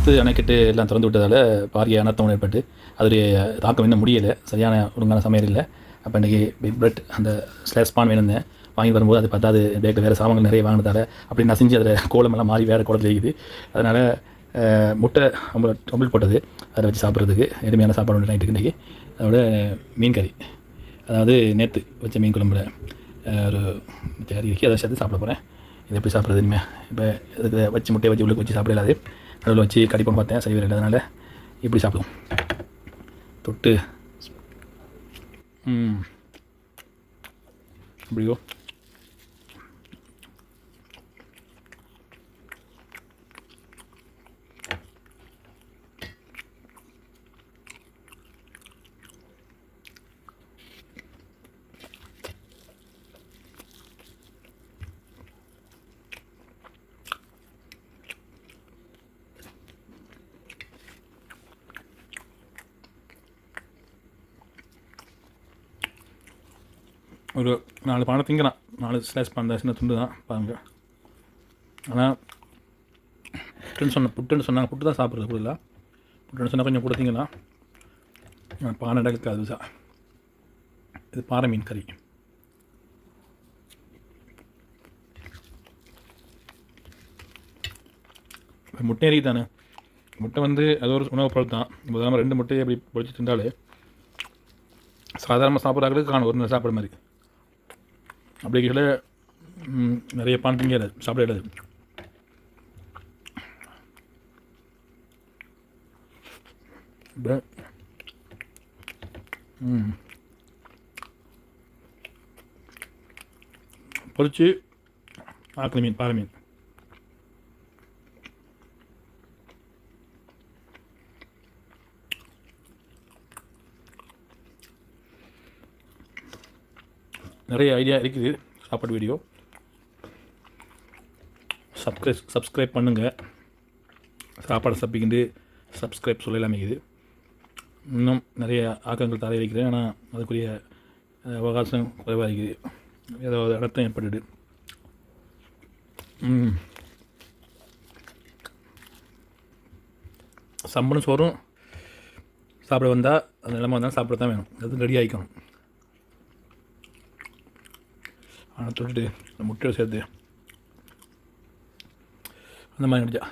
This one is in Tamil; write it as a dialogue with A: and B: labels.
A: காற்று அணைக்கட்டு எல்லாம் திறந்து விட்டதால் பாரிய அனர்த்தம் ஏற்பட்டு அதோடைய தாக்கம் இன்னும் முடியலை, சரியான ஒழுங்கான சமையல் இல்லை. அப்போ இன்றைக்கி பிக் பிரெட் அந்த ஸ்லேஸ் பான் வேணுந்தேன், வாங்கி வரும்போது அது பத்தாது, பேக்கில் வேறு சாமான்கள் நிறைய வாங்கினதால் அப்படி நசிஞ்சு அதில் கோலமெல்லாம் மாறி வேறு குளத்தில் இருக்குது. அதனால் முட்டை ஒம்பல் போட்டது அதை வச்சு சாப்பிட்றதுக்கு எளிமையான சாப்பாடு ஒன்று நைட்டுக்கு இன்றைக்கி. அதோட மீன் கறி, அதாவது நேற்று வச்ச மீன் குழம்புல ஒரு கறி இருக்கு, அதை சேர்த்து சாப்பிட போகிறேன். இது எப்படி சாப்பிட்றது இனிமேல்? இப்போ இதுக்கு வச்சு முட்டையை வச்சு உள்ளுக்கு வச்சு சாப்பிடலாது, நடுவில் வச்சு கடிப்போம் பார்த்தேன், சரி இல்லை, அதனால் இப்படி சாப்பிடுவோம். தொட்டு இப்படியோ ஒரு 4 பானை திங்கலாம், 4 ஸ்லைஸ் பானை சின்ன துண்டு தான் பாருங்க. ஆனால் புட்டுன்னு சொன்னாங்க, புட்டு தான் சாப்பிட்றது கூட இல்லை, புட்டுன்னு சொன்னால் கொஞ்சம் கூட திங்கலாம், பானை இடத்துக்கு அது சார். இது பாறை மீன் கறி. முட்டை எறி தானே, முட்டை வந்து அது ஒரு உணவு பொருள் தான். உதாரணமாக 2 முட்டையை அப்படி பொழிச்சு தின்றாலே சாதாரணமாக சாப்பிட்றாங்களுக்கு காணும் ஒரு நேரம் சாப்பிட்ற மாதிரி. அப்படி கீழே நிறைய பான் திங்க சாப்பிட இடாது. பொரிச்சு ஆக்கிற மீன், பாறை மீன். நிறைய ஐடியா இருக்குது சாப்பாடு வீடியோ. சப்ஸ்கிரைப் பண்ணுங்கள். சாப்பாடு சப்பிக்கிண்டு சப்ஸ்கிரைப் சொல்லலாமே இது. இன்னும் நிறைய ஆக்கங்கள் தர வைக்கிறேன், ஆனால் அதுக்குரிய அவகாசம் குறைவாக இருக்குது, ஏதாவது அர்த்தம் ஏற்பட்டுது. சம்பளம் சோறும் சாப்பிட வந்தால் அந்த நிலமை வந்தாலும் சாப்பிட தான் வேணும், அது ரெடி ஆகிக்கணும். ஆனால் தொட்டுட்டு முட்டை சேர்த்து அந்த மாதிரி நினச்சா